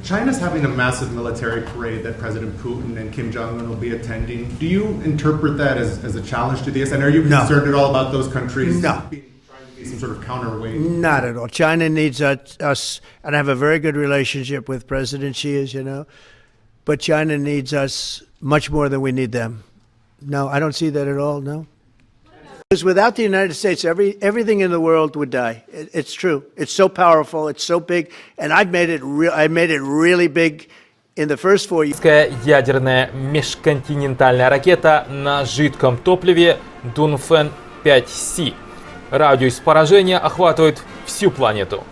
China's having a massive military parade that President Putin and Kim Jong-un will be attending. Do you interpret that as a challenge to the US? And are you concerned at all about those countries trying to be some sort of counterweight? Not at all. China needs us, and I have a very good relationship with President Xi, as you know, but China needs us much more than we need them. No, I don't see that at all, no. Because without the United States, everything in the world would die. It's true. It's so powerful. It's so big. And I made it really big in the first 4 years. Ядерная межконтинентальная ракета на жидком топливе Дунфэн-5С. Радиус поражения охватывает всю планету.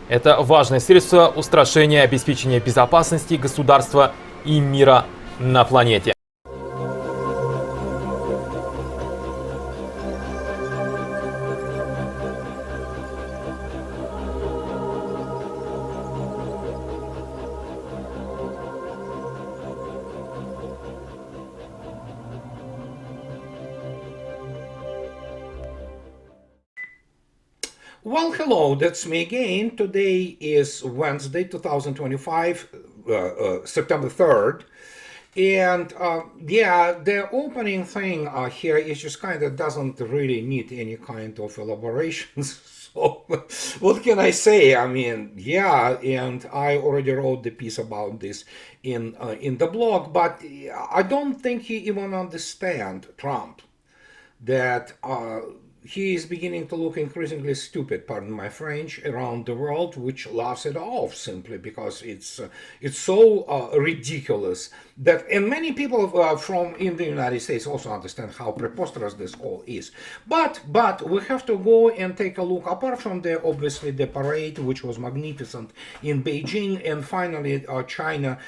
Это важное средство устрашения и обеспечения безопасности государства и мира на планете. Well, hello, that's me again. Today is Wednesday, 2025, September 3rd. And yeah, the opening thing here is just kind of doesn't really need any kind of elaborations. So what can I say? I mean, yeah, and I already wrote the piece about this in the blog, but I don't think he even understands Trump, that he is beginning to look increasingly stupid, pardon my French, around the world, which laughs it off simply because it's so ridiculous that, and many people from in the United States also understand how preposterous this all is. But we have to go and take a look, apart from obviously the parade, which was magnificent in Beijing, and finally China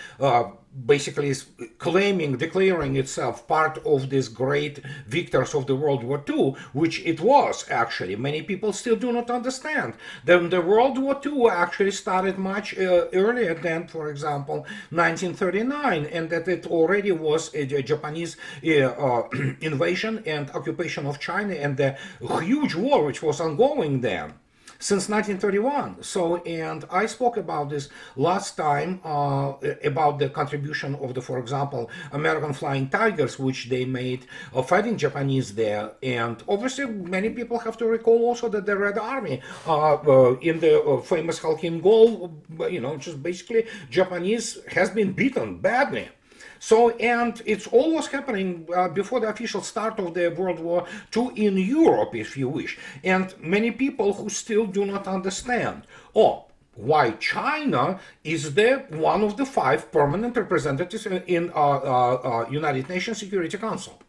basically is declaring itself part of this great victors of the World War II, which it was actually. Many people still do not understand. Then the World War II actually started much earlier than, for example, 1939, and that it already was a Japanese invasion and occupation of China and the huge war which was ongoing there since 1931. So, and I spoke about this last time about the contribution of the, for example, American Flying Tigers, which they made fighting Japanese there. And obviously, many people have to recall also that the Red Army in the famous Khalkhin Gol, just basically Japanese has been beaten badly. So, and it's always happening before the official start of the World War II in Europe, if you wish. And many people who still do not understand, why China is one of the 5 permanent representatives in United Nations Security Council.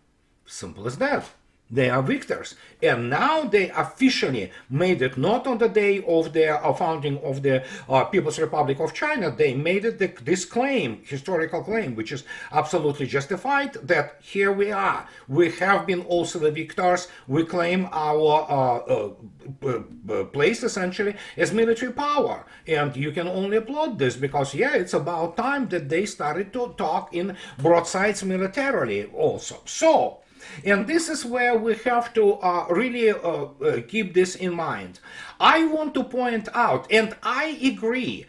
Simple as that. They are victors, and now they officially made it not on the day of the founding of the People's Republic of China. They made it this claim, historical claim, which is absolutely justified, that here we are. We have been also the victors. We claim our place essentially as military power, and you can only applaud this because it's about time that they started to talk in broadsides militarily also. So. And this is where we have to really keep this in mind. I want to point out, and I agree,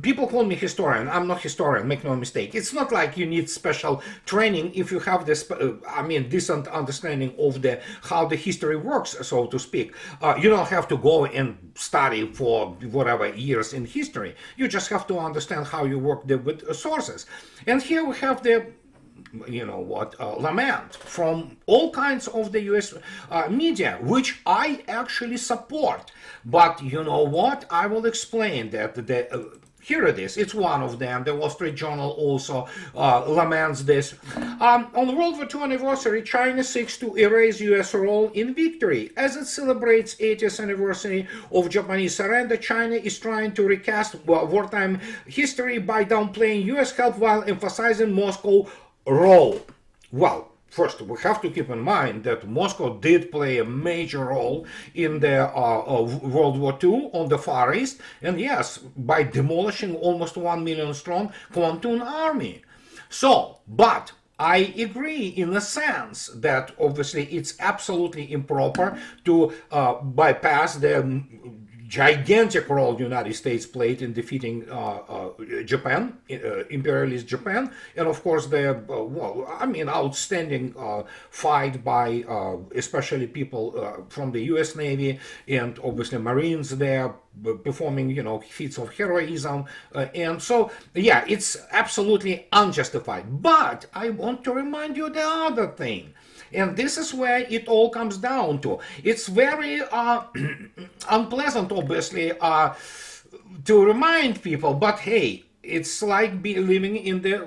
people call me historian, I'm not historian, make no mistake. It's not like you need special training if you have this, decent understanding of how the history works, so to speak. You don't have to go and study for whatever years in history. You just have to understand how you work with sources. And here we have the lament from all kinds of the US media, which I actually support. But you know what? I will explain that here it is. It's one of them. The Wall Street Journal also laments this. On the World War II anniversary, China seeks to erase US role in victory. As it celebrates 80th anniversary of Japanese surrender, China is trying to recast wartime history by downplaying US help while emphasizing Moscow role. Well, first, we have to keep in mind that Moscow did play a major role in the World War II on the Far East, and yes, by demolishing almost 1 million strong Kwantung army. So, but I agree in a sense that obviously it's absolutely improper to bypass the gigantic role the United States played in defeating Japan, imperialist Japan, and of course the outstanding fight by especially people from the U.S. Navy and obviously Marines there performing feats of heroism, and so yeah, it's absolutely unjustified. But I want to remind you the other thing. And this is where it all comes down to. It's very unpleasant, obviously, to remind people, but hey, it's like living in the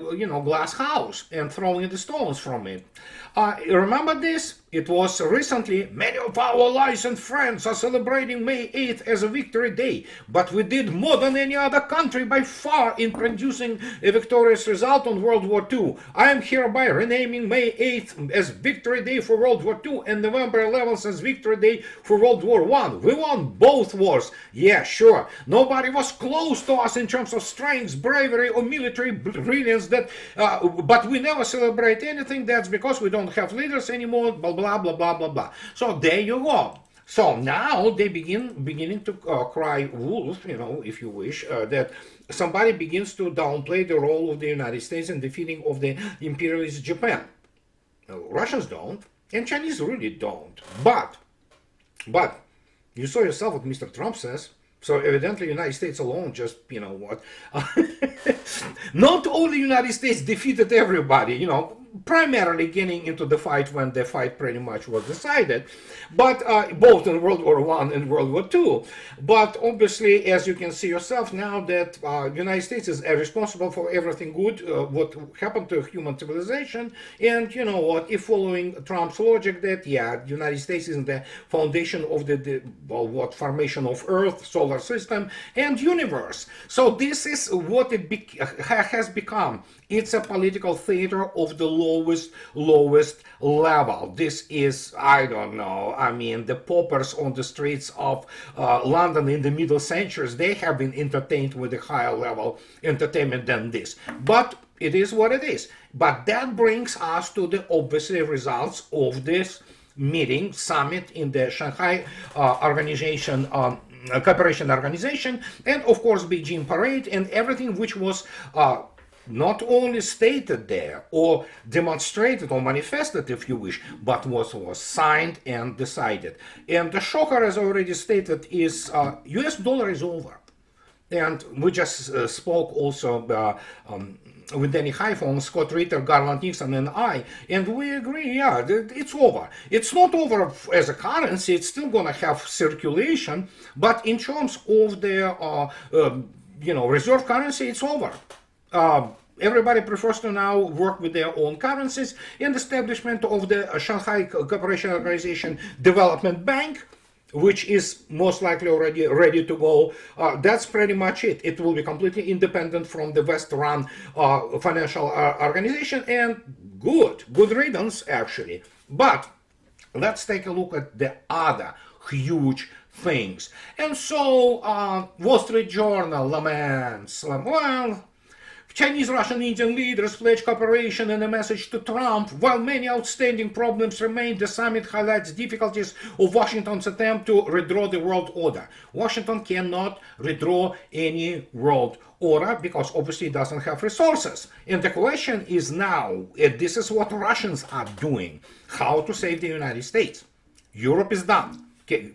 glass house and throwing the stones from it. Remember this? It was recently, many of our allies and friends are celebrating May 8th as a victory day, but we did more than any other country by far in producing a victorious result on World War II. I am hereby renaming May 8th as Victory Day for World War II and November 11th as Victory Day for World War I. We won both wars. Yeah, sure. Nobody was close to us in terms of strength, bravery, or military brilliance, but we never celebrate anything. That's because we don't have leaders anymore, blah, blah, blah, blah, blah, blah. So there you go. So now they beginning to cry wolf, if you wish, that somebody begins to downplay the role of the United States in defeating of the imperialist Japan. Russians don't, and Chinese really don't. But you saw yourself what Mr. Trump says. So evidently the United States alone just, not only the United States defeated everybody, primarily getting into the fight when the fight pretty much was decided, but both in World War I and World War II. But obviously, as you can see yourself now, that the United States is responsible for everything good, what happened to human civilization. And you know what, if following Trump's logic that, yeah, the United States is the foundation of the formation of Earth, solar system, and universe. So this is what it has become. It's a political theater of the lowest level. This is, I don't know, the paupers on the streets of London in the middle centuries, they have been entertained with a higher level entertainment than this. But it is what it is. But that brings us to the obviously results of this meeting, summit in the Shanghai Cooperation Organization, and of course Beijing Parade, and everything which was not only stated there or demonstrated or manifested, if you wish, but was signed and decided. And the shocker, as already stated, is US dollar is over. And we just spoke also with Danny Haiphon, Scott Ritter, Garland Nixon, and I, and we agree, yeah, it's over. It's not over as a currency, it's still going to have circulation, but in terms of the reserve currency, it's over. Everybody prefers to now work with their own currencies, and establishment of the Shanghai Cooperation Organization Development Bank, which is most likely already ready to go. That's pretty much it. It will be completely independent from the West-run financial organization, and good riddance, actually. But let's take a look at the other huge things. And so Wall Street Journal laments, well, Chinese, Russian, Indian leaders pledge cooperation in a message to Trump. While many outstanding problems remain, the summit highlights difficulties of Washington's attempt to redraw the world order. Washington cannot redraw any world order because obviously it doesn't have resources. And the question is now, this is what Russians are doing, how to save the United States. Europe is done.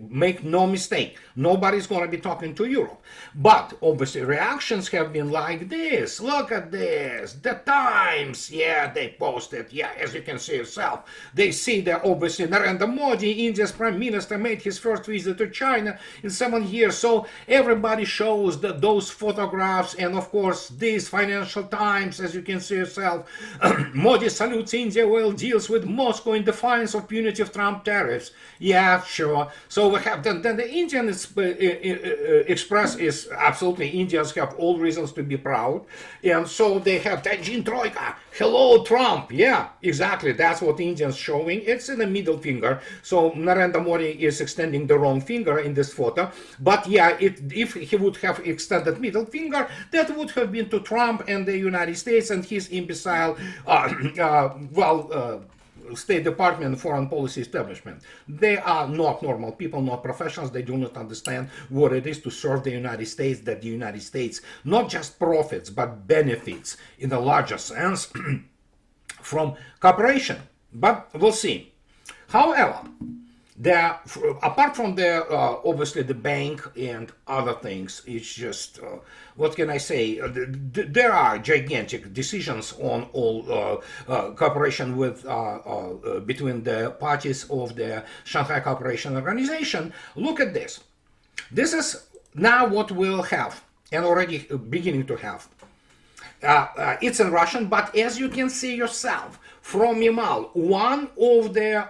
Make no mistake, nobody's going to be talking to Europe. But obviously reactions have been like this. Look at this. The Times, yeah, they posted, yeah, as you can see yourself. They see that obviously Narendra Modi, India's prime minister, made his first visit to China in 7 years. So everybody shows those photographs, and of course these Financial Times, as you can see yourself. Modi salutes India while deals with Moscow in defiance of punitive Trump tariffs. Yeah, sure. So we have then the Indian Express is absolutely, Indians have all reasons to be proud, and so they have Tajin Troika. Hello, Trump. Yeah, exactly. That's what Indians showing. It's in the middle finger. So Narendra Modi is extending the wrong finger in this photo. But yeah, if he would have extended middle finger, that would have been to Trump and the United States and his imbecile, State Department and foreign policy establishment. They are not normal people, not professionals. They do not understand what it is to serve the United States, that the United States not just profits but benefits in a larger sense from cooperation. But we'll see. However, apart from the obviously the bank and other things, it's just what can I say? There are gigantic decisions on all cooperation with between the parties of the Shanghai Cooperation Organization. Look at this. This is now what we'll have, and already beginning to have. It's in Russian, but as you can see yourself from Yamal, one of the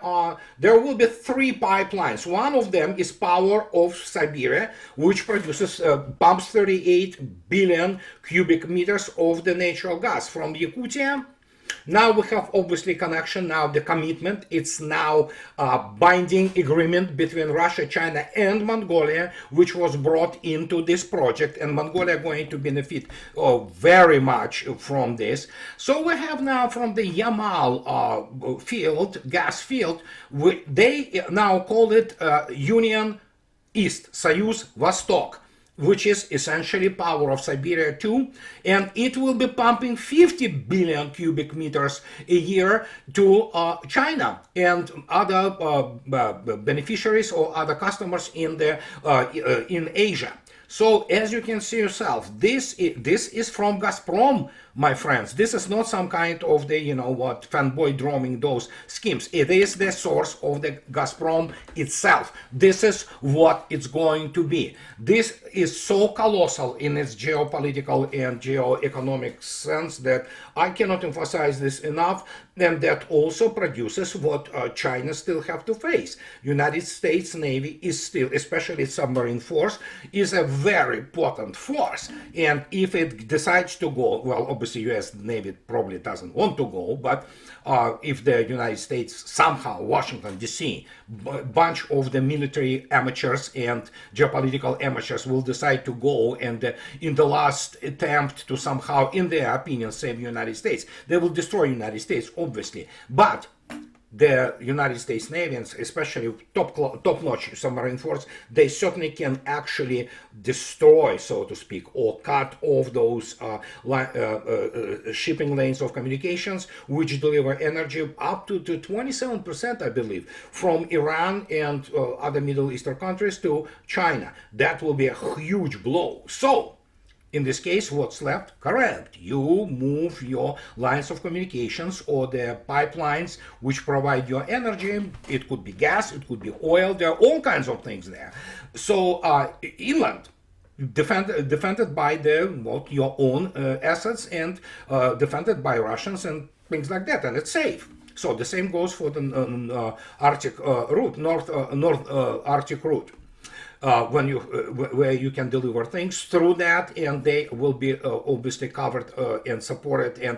there will be 3 pipelines. One of them is power of Siberia, which produces pumps 38 billion cubic meters of the natural gas from Yakutia. Now we have obviously connection, now the commitment, it's now a binding agreement between Russia, China and Mongolia, which was brought into this project, and Mongolia going to benefit very much from this. So we have now from the Yamal field, gas field, they now call it Union East, Soyuz Vostok, which is essentially power of Siberia 2, and it will be pumping 50 billion cubic meters a year to China and other beneficiaries or other customers in Asia. So as you can see yourself, this is from Gazprom, my friends. This is not some kind of the, fanboy drawing those schemes. It is the source of the Gazprom itself. This is what it's going to be. This is so colossal in its geopolitical and geoeconomic sense that I cannot emphasize this enough, and that also produces what China still have to face. United States Navy is still, especially its submarine force, is a very potent force, and if it decides to go, well, obviously US Navy probably doesn't want to go, but if the United States somehow, Washington DC, bunch of the military amateurs and geopolitical amateurs will decide to go, and in the last attempt to somehow, in their opinion, save the United States, they will destroy the United States, obviously. But the United States Navy, and especially top-notch submarine force, they certainly can actually destroy, so to speak, or cut off those shipping lanes of communications, which deliver energy up to 27%, I believe, from Iran and other Middle Eastern countries to China. That will be a huge blow. So, in this case, what's left? Correct. You move your lines of communications or the pipelines which provide your energy. It could be gas, it could be oil. There are all kinds of things there. So inland, defended by your own assets, and defended by Russians and things like that, and it's safe. So the same goes for the Arctic route, North Arctic route. Where you can deliver things through that, and they will be obviously covered and supported and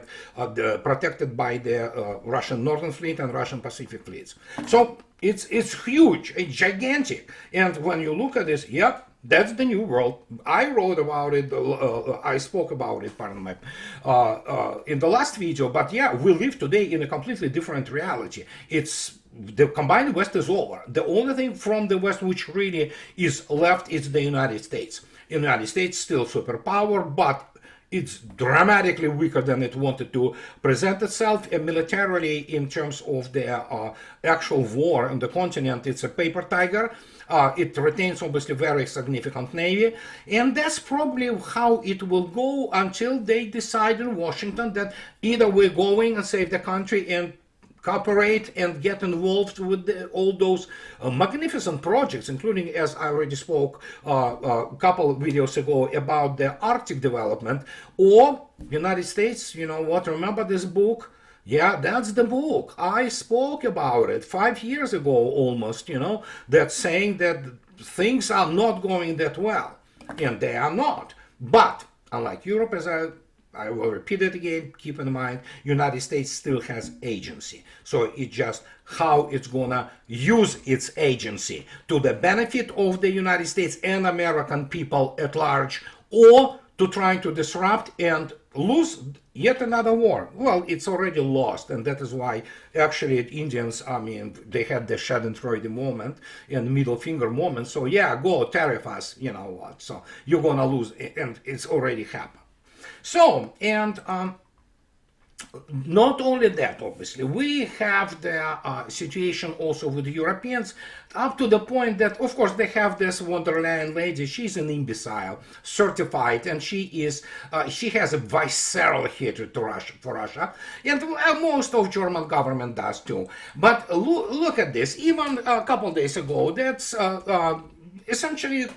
protected by the Russian Northern Fleet and Russian Pacific fleets. So it's huge, it's gigantic. And when you look at this, yep, that's the new world. I wrote about it, I spoke about it, pardon me, in the last video, but yeah, we live today in a completely different reality. The combined West is over. The only thing from the West which really is left is the United States. The United States still superpower, but it's dramatically weaker than it wanted to present itself. And militarily, in terms of the actual war on the continent, it's a paper tiger. It retains obviously very significant navy, and that's probably how it will go until they decide in Washington that either we're going and save the country and cooperate and get involved with all those magnificent projects, including, as I already spoke a couple of videos ago, about the Arctic development, or United States, remember this book? Yeah, that's the book. I spoke about it 5 years ago almost, that's saying that things are not going that well, and they are not. But unlike Europe, as I will repeat it again, keep in mind, United States still has agency. So it's just how it's gonna use its agency to the benefit of the United States and American people at large, or to trying to disrupt and lose yet another war. Well, it's already lost, and that is why actually Indians, I mean, they had the Schadenfreude moment and middle finger moment. So yeah, go tariff us, you know what? So you're gonna lose, and it's already happened. So, and not only that, obviously, we have the situation also with the Europeans, up to the point that, of course, they have this von der Leyen lady. She's an imbecile, certified, and she has a visceral hatred to Russia, and most of German government does too. But look at this. Even a couple days ago, that's essentially.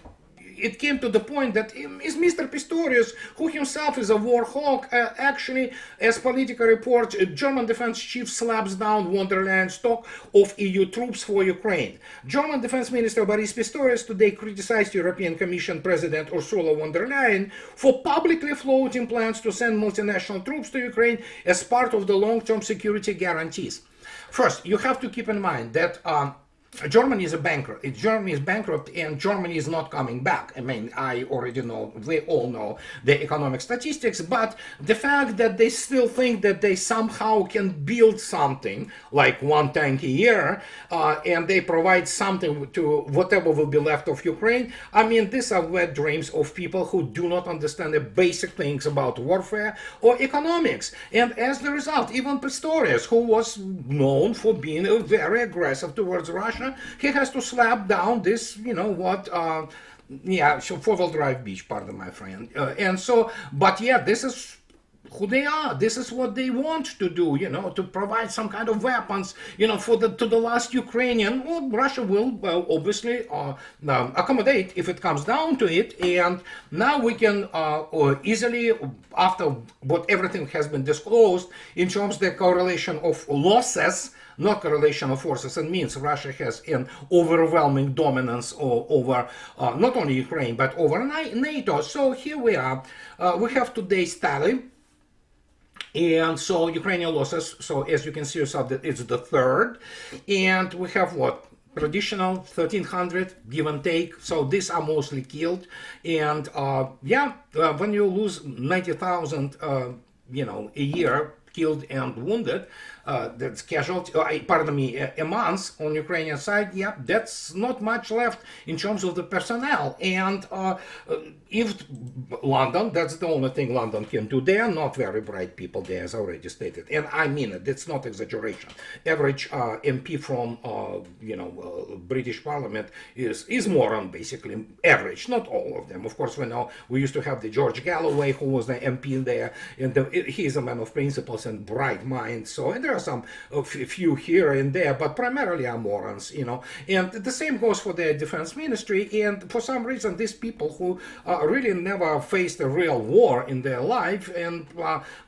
It came to the point that is Mr. Pistorius, who himself is a war hawk, actually, as Politico reports, German defense chief slaps down von der Leyen's talk of EU troops for Ukraine. German Defense Minister Boris Pistorius today criticized European Commission President Ursula von der Leyen for publicly floating plans to send multinational troops to Ukraine as part of the long-term security guarantees. First, you have to keep in mind that Germany is bankrupt. Germany is bankrupt, and Germany is not coming back. I mean, I already know, we all know the economic statistics, but the fact that they still think that they somehow can build something like one tank a year, and they provide something to whatever will be left of Ukraine, I mean, these are wet dreams of people who do not understand the basic things about warfare or economics. And as the result, even Pistorius, who was known for being very aggressive towards Russia, he has to slap down this, you know what, so four-wheel drive beach, pardon my friend. And so, but yeah, this is who they are. This is what they want to do, you know, to provide some kind of weapons, you know, to the last Ukrainian. Well, Russia will obviously accommodate if it comes down to it. And now we can easily, after what everything has been disclosed, in terms of the correlation of losses, not correlation of forces and means, Russia has an overwhelming dominance over not only Ukraine, but over NATO. So here we are. We have today's tally. And so Ukrainian losses, so as you can see yourself, that it's the third. And we have what? Traditional 1,300, give and take. So these are mostly killed. And when you lose 90,000, you know, a year, killed and wounded, that's casualty, a month on Ukrainian side, yeah, that's not much left in terms of the personnel. And if London, that's the only thing London can do. They are not very bright people there, as already stated. And I mean it, it's not exaggeration. Average MP from, British Parliament is moron, basically, average, not all of them. Of course, we know we used to have the George Galloway, who was the MP there, and he is a man of principles and bright mind. So, and there are some a few here and there, but primarily are morons, you know. And the same goes for the defense ministry. And for some reason, these people who really never faced a real war in their life, and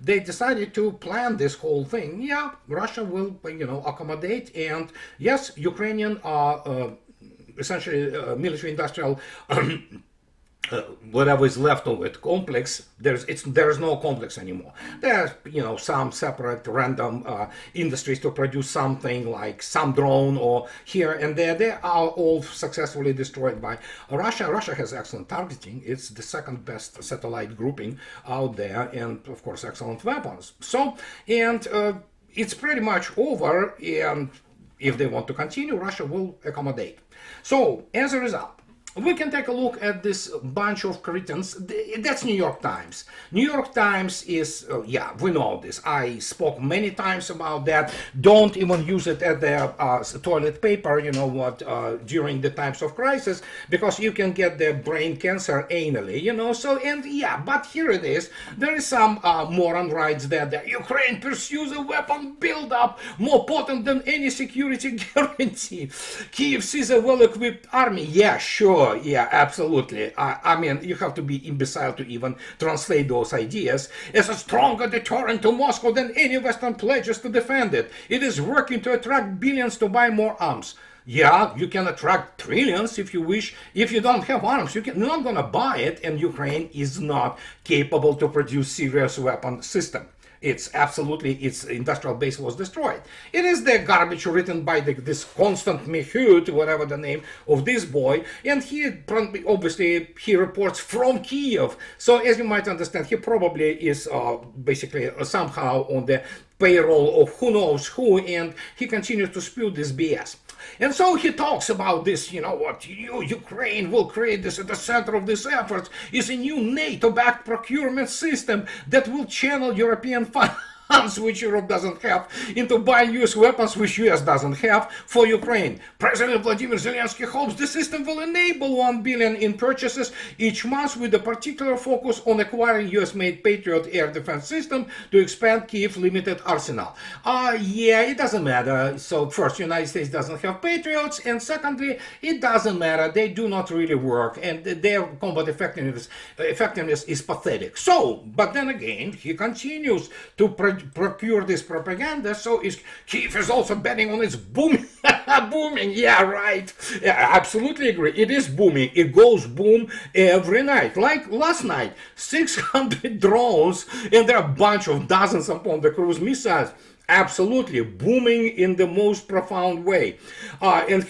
they decided to plan this whole thing. Yeah, Russia will, accommodate. And yes, Ukrainian essentially military-industrial whatever is left of it complex, there's no complex anymore. There's some separate random industries to produce something like some drone or here and there. They are all successfully destroyed by Russia. Russia has excellent targeting. It's the second best satellite grouping out there, and of course excellent weapons. So, and it's pretty much over, and if they want to continue, Russia will accommodate. So as a result, we can take a look at this bunch of cretins. That's New York Times. New York Times is, we know this. I spoke many times about that. Don't even use it as the toilet paper, during the times of crisis, because you can get the brain cancer anally, So, and but here it is. There is some moron writes that Ukraine pursues a weapon buildup more potent than any security guarantee. Kyiv sees a well-equipped army. Yeah, sure. Yeah, absolutely. I mean, you have to be imbecile to even translate those ideas. As a stronger deterrent to Moscow than any Western pledges to defend it. It is working to attract billions to buy more arms. Yeah, you can attract trillions if you wish. If you don't have arms, you're not going to buy it, and Ukraine is not capable to produce serious weapon system. It's absolutely, its industrial base was destroyed. It is the garbage written by this constant Mehut, whatever the name of this boy, and he obviously he reports from Kiev. So as you might understand, he probably is basically somehow on the payroll of who knows who, and he continues to spew this BS. And so he talks about this, Ukraine will create this at the center of this effort is a new NATO-backed procurement system that will channel European funds which Europe doesn't have into buying US weapons which US doesn't have for Ukraine. President Vladimir Zelensky hopes the system will enable $1 billion in purchases each month with a particular focus on acquiring US-made Patriot air defense system to expand Kyiv limited arsenal. Yeah, it doesn't matter. So first, United States doesn't have Patriots, and secondly, it doesn't matter. They do not really work, and their combat effectiveness is pathetic. So, but then again, he continues to procure this propaganda, so Kyiv is also betting on its booming. Booming, yeah, right. Yeah, I absolutely agree. It is booming. It goes boom every night. Like last night, 600 drones, and there are a bunch of dozens upon the cruise missiles. Absolutely booming in the most profound way. And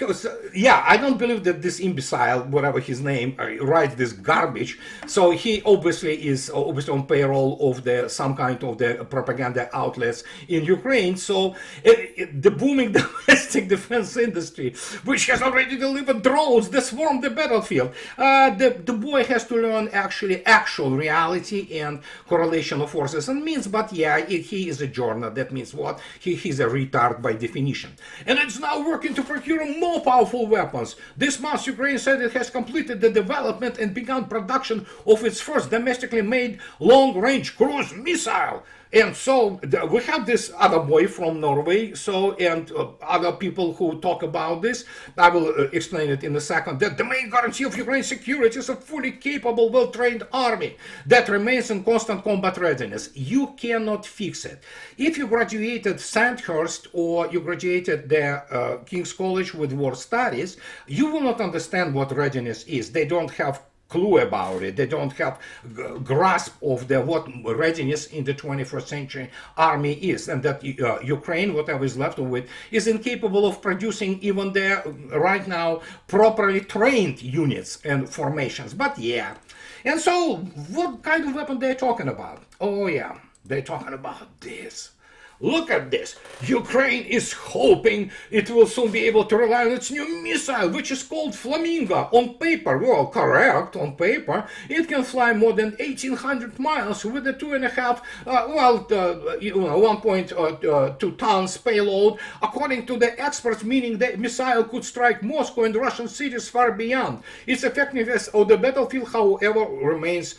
yeah, I don't believe that this imbecile, whatever his name, writes this garbage. So he obviously is on payroll of some kind of the propaganda outlets in Ukraine. So the booming domestic defense industry, which has already delivered drones that swarm the battlefield, the boy has to learn actual reality and correlation of forces and means. But yeah, he is a journal. That means what? He's a retard by definition. And it's now working to procure more powerful weapons. This month, Ukraine said it has completed the development and begun production of its first domestically made long-range cruise missile. And so we have this other boy from Norway, and other people who talk about this. I will explain it in a second. That the main guarantee of Ukraine's security is a fully capable, well-trained army that remains in constant combat readiness. You cannot fix it. If you graduated Sandhurst or you graduated the King's College with War Studies, you will not understand what readiness is. They don't have clue about it. They don't have grasp of what readiness in the 21st century army is, and that Ukraine, whatever is left of it, is incapable of producing even the right now properly trained units and formations. But yeah, and so what kind of weapon they're talking about? Oh yeah, they're talking about this. Look at this. Ukraine is hoping it will soon be able to rely on its new missile, which is called Flamingo. On paper, well, correct, on paper, it can fly more than 1,800 miles with a 1.2 tons payload, according to the experts, meaning the missile could strike Moscow and Russian cities far beyond. Its effectiveness on the battlefield, however, remains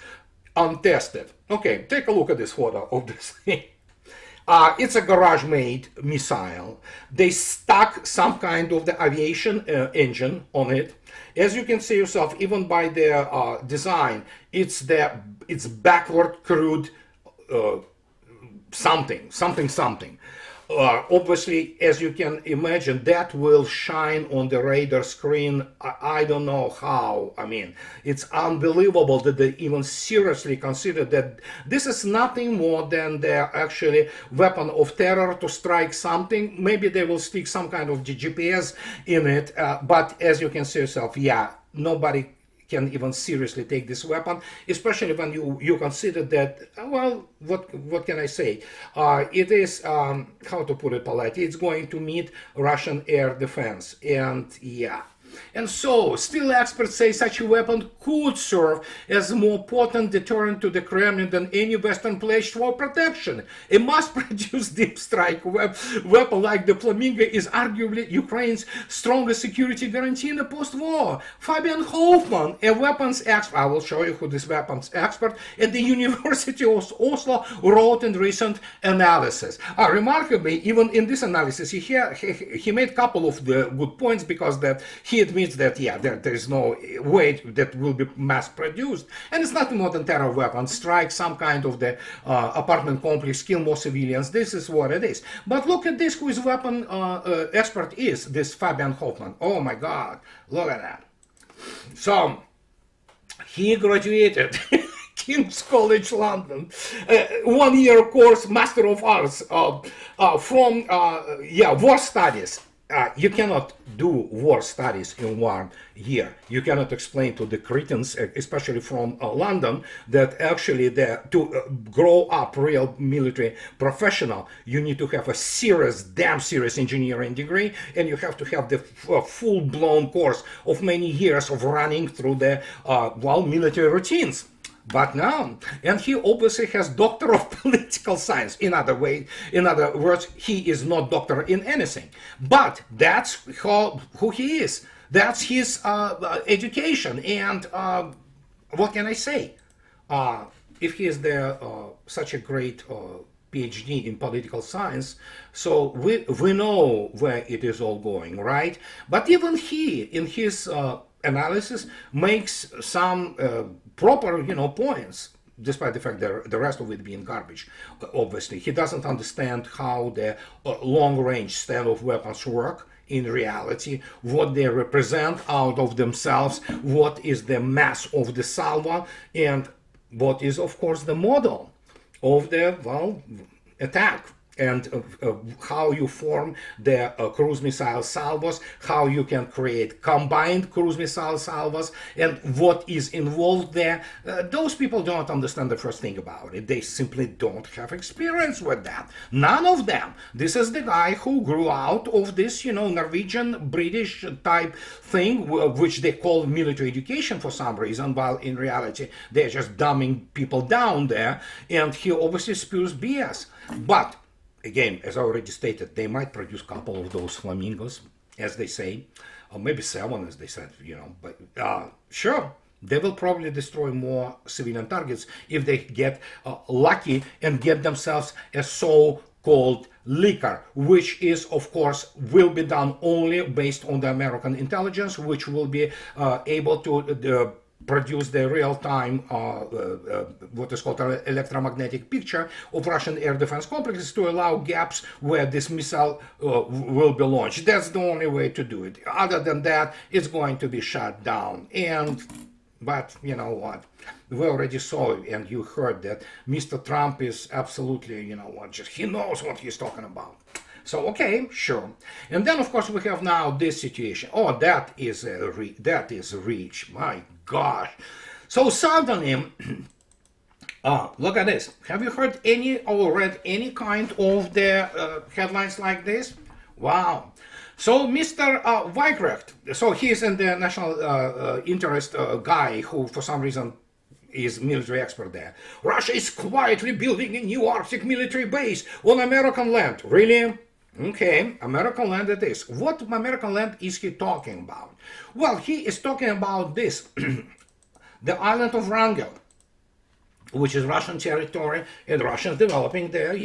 untested. Okay, take a look at this photo of this thing. It's a garage-made missile. They stuck some kind of the aviation engine on it. As you can see yourself, even by the design, it's backward crewed something. Obviously, as you can imagine, that will shine on the radar screen. I don't know how. I mean, it's unbelievable that they even seriously consider that this is nothing more than their actually weapon of terror to strike something. Maybe they will stick some kind of GPS in it. But as you can see yourself, yeah, nobody can even seriously take this weapon, especially when you consider that, well, what can I say? It is, how to put it politely, it's going to meet Russian air defense, and yeah. And so, still experts say such a weapon could serve as a more potent deterrent to the Kremlin than any Western pledge for protection. A mass-produced deep strike weapon like the Flamingo is arguably Ukraine's strongest security guarantee in the post-war. Fabian Hoffman, a weapons expert, I will show you who this weapons expert at the University of Oslo, wrote in recent analysis. Remarkably, even in this analysis, he made a couple of the good points, because that he admits that, yeah, there is no way that will be mass produced, and it's nothing more than terror weapons, strike some kind of the apartment complex, kill more civilians. This is what it is. But look at this, who his weapon expert is, this Fabian Hoffman. Oh my God, look at that. So he graduated King's College London, 1-year course, Master of Arts from war studies. You cannot do war studies in 1 year. You cannot explain to the cretins, especially from London, that actually to grow up real military professional, you need to have a serious, damn serious engineering degree, and you have to have the full-blown course of many years of running through the military routines. But no, and he obviously has Doctor of Political Science. In other words, he is not doctor in anything. But that's who he is. That's his education. And what can I say? If he is such a great PhD in political science, so we know where it is all going, right? But even he, in his analysis, makes some proper, points, despite the fact that the rest of it being garbage. Obviously, he doesn't understand how the long-range standoff weapons work in reality, what they represent out of themselves, what is the mass of the salvo, and what is, of course, the model of the attack, and how you form the cruise missile salvos, how you can create combined cruise missile salvos, and what is involved there. Those people don't understand the first thing about it. They simply don't have experience with that. None of them. This is the guy who grew out of this, Norwegian, British type thing, which they call military education for some reason, while in reality they're just dumbing people down there, and he obviously spews BS. But again, as I already stated, they might produce a couple of those flamingos, as they say, or maybe 7, as they said, but sure, they will probably destroy more civilian targets if they get lucky and get themselves a so-called liquor, which is, of course, will be done only based on the American intelligence, which will be able to produce the real-time, what is called an electromagnetic picture of Russian air defense complexes to allow gaps where this missile will be launched. That's the only way to do it. Other than that, it's going to be shut down. But you know what? We already saw it, and you heard that Mr. Trump is absolutely, he knows what he's talking about. So, okay, sure. And then, of course, we have now this situation. Oh, that is reach. My gosh. So suddenly, look at this. Have you heard any or read any kind of the headlines like this? Wow. So Mr. Weikrecht, so he's in the national interest guy who, for some reason, is military expert there. Russia is quietly building a new Arctic military base on American land. Really? Okay, American land it is. What American land is he talking about? Well, he is talking about this, the island of Wrangel, which is Russian territory, and Russians developing there,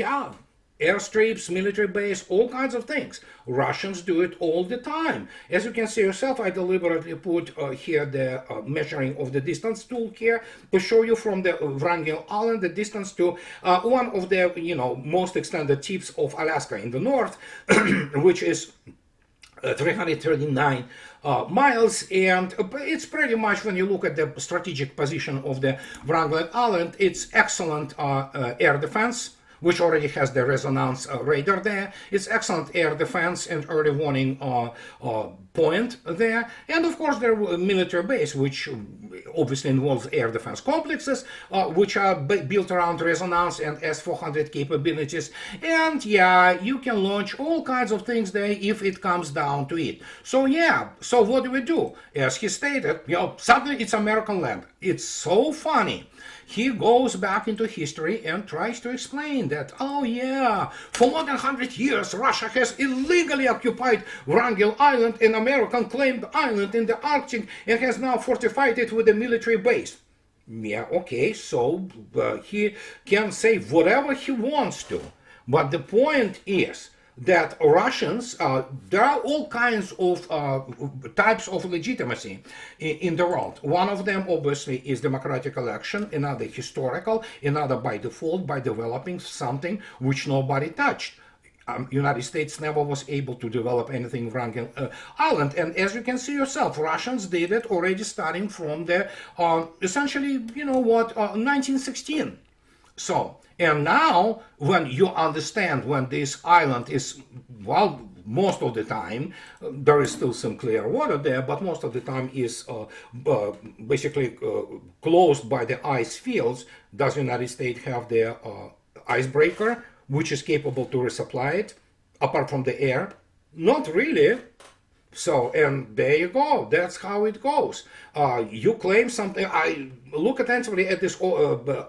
airstrips, military base, all kinds of things. Russians do it all the time. As you can see yourself, I deliberately put here the measuring of the distance tool here to show you from the Wrangel Island the distance to one of the most extended tips of Alaska in the north, which is 339 miles, and it's pretty much, when you look at the strategic position of the Wrangel Island, it's excellent air defense, which already has the resonance radar there. It's excellent air defense and early warning point there. And of course, there are military base, which obviously involves air defense complexes, which are built around resonance and S-400 capabilities. And you can launch all kinds of things there if it comes down to it. So so what do we do? As he stated, suddenly it's American land. It's so funny. He goes back into history and tries to explain that, for more than 100 years, Russia has illegally occupied Wrangel Island, an American claimed island in the Arctic, and has now fortified it with a military base. Okay, so he can say whatever he wants to. But the point is that Russians, there are all kinds of types of legitimacy in the world. One of them, obviously, is democratic election, another historical, another by default, by developing something which nobody touched. United States never was able to develop anything Wrangel Island. And as you can see yourself, Russians did it already starting from the, essentially, 1916. So, and now when you understand when this island is, well, most of the time, there is still some clear water there, but most of the time is basically closed by the ice fields. Does the United States have their icebreaker, which is capable to resupply it, apart from the air? Not really. So, and there you go. That's how it goes. You claim something. I look attentively at this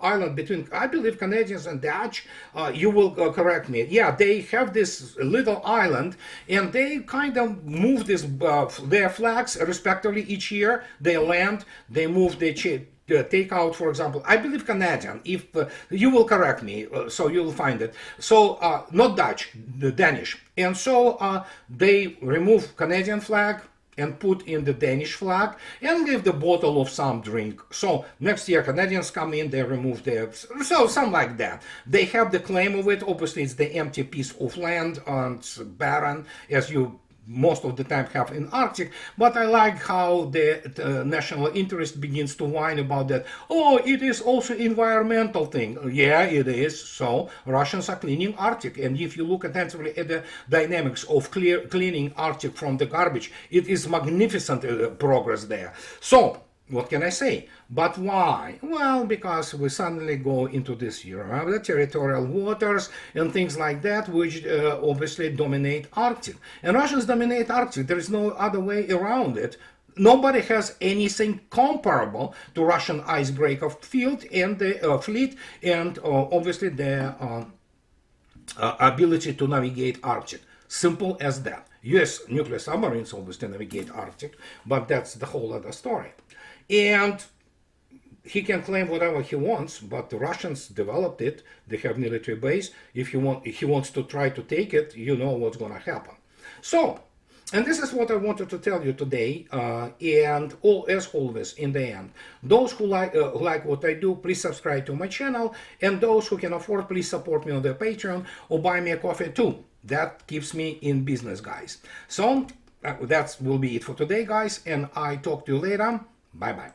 island between, I believe, Canadians and Dutch. You will correct me. Yeah, they have this little island, and they kind of move this their flags respectively each year. They land, they move the take out, for example, I believe Canadian, if you will correct me, so you'll find it. So, not Dutch, the Danish. And so they remove Canadian flag and put in the Danish flag and leave the bottle of some drink. So next year Canadians come in, they remove their, so something like that. They have the claim of it. Obviously it's the empty piece of land and it's barren, as you most of the time have in Arctic, but I like how the national interest begins to whine about that. Oh, it is also environmental thing. Yeah, it is. So Russians are cleaning Arctic, and if you look attentively at the dynamics of cleaning Arctic from the garbage, it is magnificent progress there. So what can I say? But why? Well, because we suddenly go into this the territorial waters and things like that, which obviously dominate Arctic. And Russians dominate Arctic. There is no other way around it. Nobody has anything comparable to Russian icebreaker field and the fleet, and obviously their ability to navigate Arctic. Simple as that. US nuclear submarines obviously navigate Arctic, but that's the whole other story. And he can claim whatever he wants, but the Russians developed it. They have military base. If he wants to try to take it, you know what's going to happen. So, and this is what I wanted to tell you today. And as always, in the end, those who like what I do, please subscribe to my channel. And those who can afford, please support me on the Patreon or buy me a coffee too. That keeps me in business, guys. So that will be it for today, guys. And I talk to you later. Bye-bye.